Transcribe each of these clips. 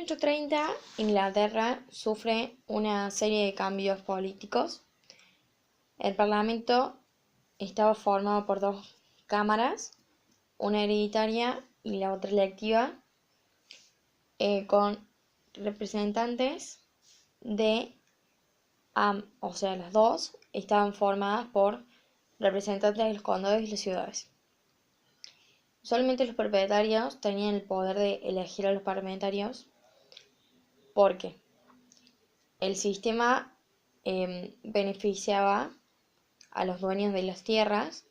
1830, Inglaterra sufre una serie de cambios políticos. El Parlamento estaba formado por dos cámaras, una hereditaria y la otra electiva, con representantes de, o sea, las dos estaban formadas por representantes de los condados y las ciudades. Solamente los propietarios tenían el poder de elegir a los parlamentarios porque el sistema beneficiaba a los dueños de las tierras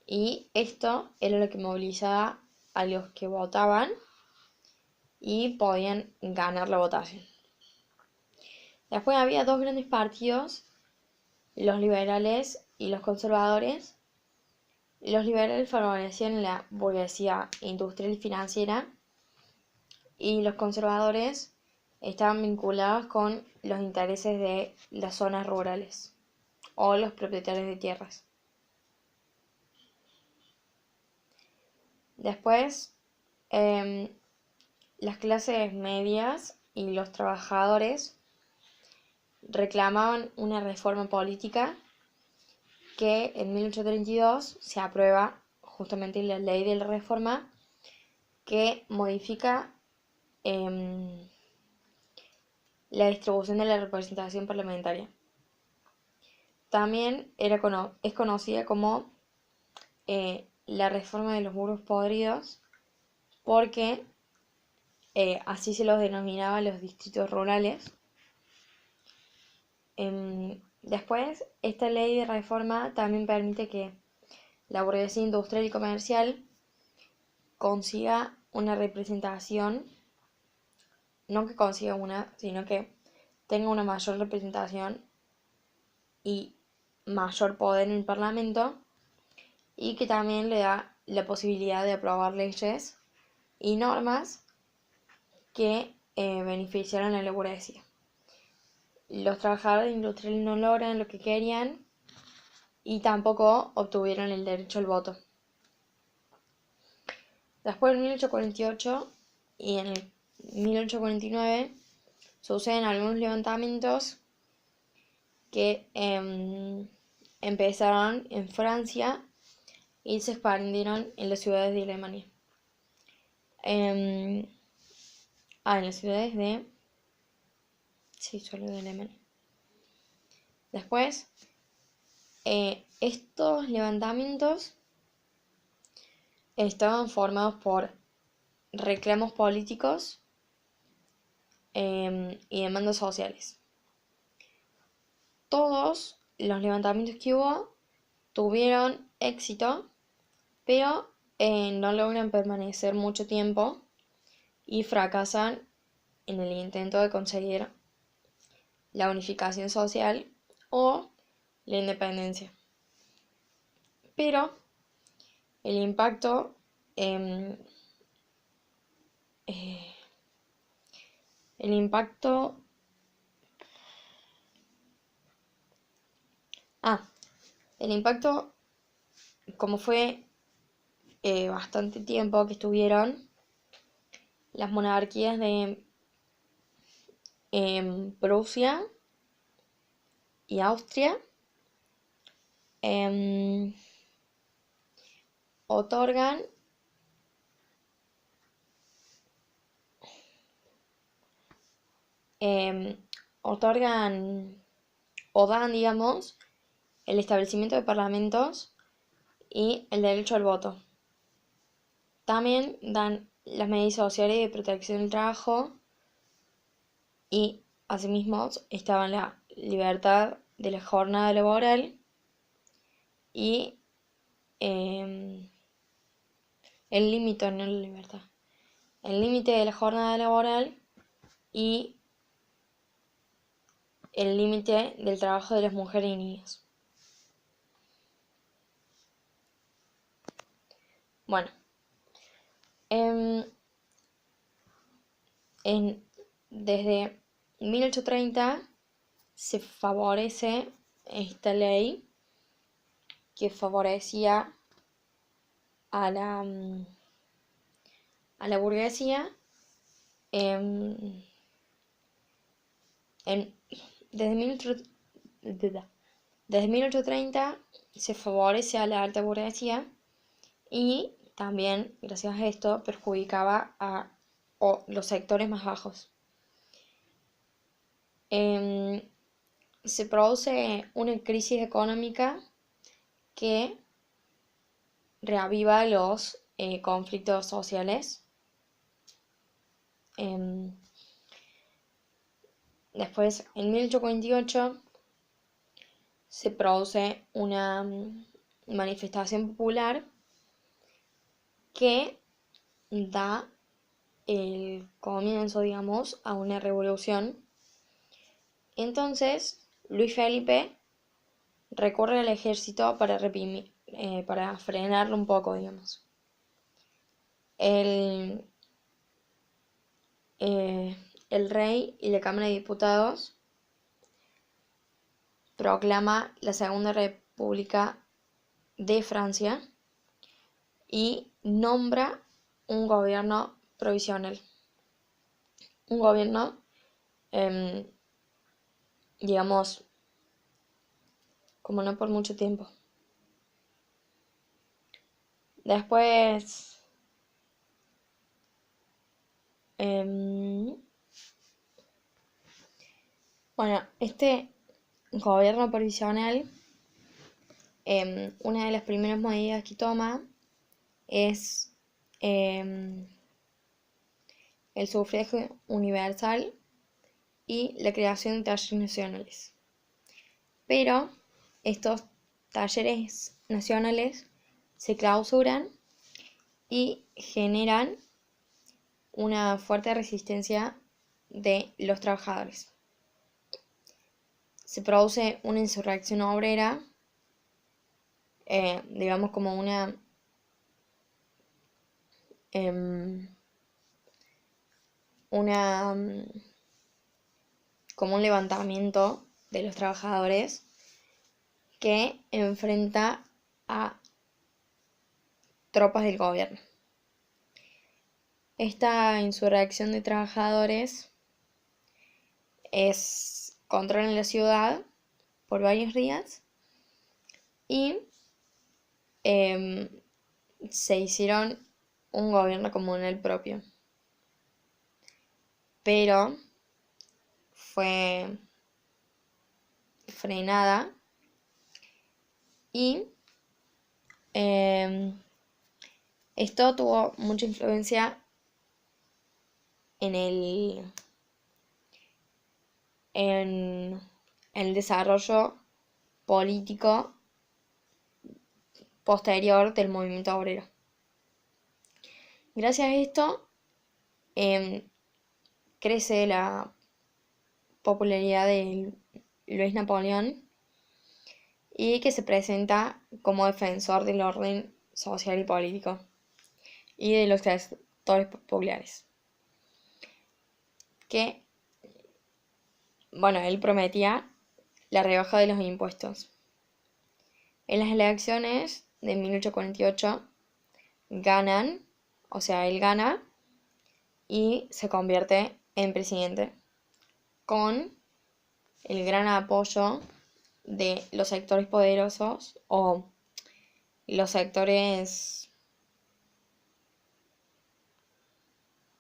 y esto era lo que movilizaba a los que votaban y podían ganar la votación. Después había dos grandes partidos, los liberales y los conservadores. Los liberales favorecían la burguesía industrial y financiera y los conservadores estaban vinculados con los intereses de las zonas rurales o los propietarios de tierras. Después, las clases medias y los trabajadores reclamaban una reforma política que en 1832 se aprueba justamente la ley de la reforma que modifica la distribución de la representación parlamentaria. También es conocida como la reforma de los burros podridos porque así se los denominaba los distritos rurales. Después, esta ley de reforma también permite que la burguesía industrial y comercial consiga una representación, no que consiga una, sino que tenga una mayor representación y mayor poder en el Parlamento, y que también le da la posibilidad de aprobar leyes y normas que beneficiaran a la burguesía. Los trabajadores industriales no logran lo que querían y tampoco obtuvieron el derecho al voto. Después, en 1848 y en el 1849 suceden algunos levantamientos que empezaron en Francia y se expandieron en las ciudades de Alemania. En las ciudades de... Sí, solo de Alemania. Después, estos levantamientos estaban formados por reclamos políticos y demandas sociales. Todos los levantamientos que hubo tuvieron éxito, pero no logran permanecer mucho tiempo y fracasan en el intento de conseguir la unificación social o la independencia. Pero el impacto el impacto, como fue bastante tiempo que estuvieron, las monarquías de Prusia y Austria otorgan o dan, digamos, el establecimiento de parlamentos y el derecho al voto. También dan las medidas sociales de protección del trabajo y asimismo estaban la libertad de la jornada laboral y el límite, no la libertad, el límite de la jornada laboral y el límite del trabajo de las mujeres y niños. Bueno, desde 1830 se favorece esta ley que favorecía a la burguesía em, en- desde 1830 se favorece a la alta burguesía y también, gracias a esto, perjudicaba a los sectores más bajos. Em, Se produce una crisis económica que reaviva los conflictos sociales. Em, Después, en 1848, se produce una manifestación popular que da el comienzo, digamos, a una revolución. Entonces, Luis Felipe recurre al ejército para frenarlo un poco, digamos. El, eh, el rey y la Cámara de Diputados proclama la Segunda República de Francia y nombra un gobierno provisional. Un gobierno, em, digamos, como no por mucho tiempo. Después, em, bueno, este gobierno provisional, una de las primeras medidas que toma es el sufragio universal y la creación de talleres nacionales. Pero estos talleres nacionales se clausuran y generan una fuerte resistencia de los trabajadores. Se produce una insurrección obrera, digamos como como un levantamiento de los trabajadores que enfrenta a tropas del gobierno. Esta insurrección de trabajadores controlan la ciudad por varios días y se hicieron un gobierno comunal propio. Pero fue frenada y esto tuvo mucha influencia en el desarrollo político posterior del movimiento obrero. Gracias a esto crece la popularidad de Luis Napoleón y que se presenta como defensor del orden social y político y de los sectores populares. Que, bueno, él prometía la rebaja de los impuestos. En las elecciones de 1848 ganan, o sea, él gana y se convierte en presidente con el gran apoyo de los sectores poderosos o los sectores,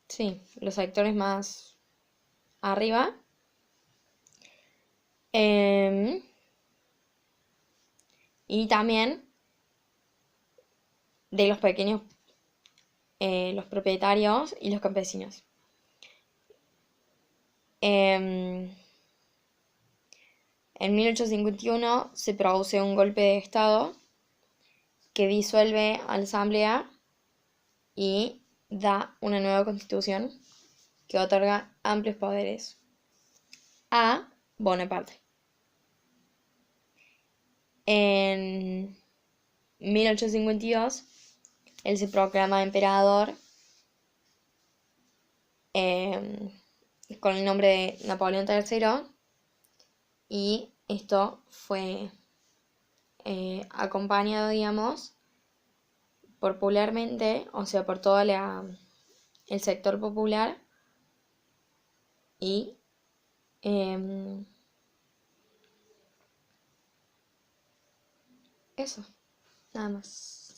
sí, los sectores más arriba. Y también de los pequeños, los propietarios y los campesinos. En 1851 se produce un golpe de estado que disuelve a la asamblea y da una nueva constitución que otorga amplios poderes a Bonaparte. En 1852 él se proclama emperador con el nombre de Napoleón III y esto fue acompañado, digamos, popularmente, o sea, por todo el sector popular, Y em, eso, nada más.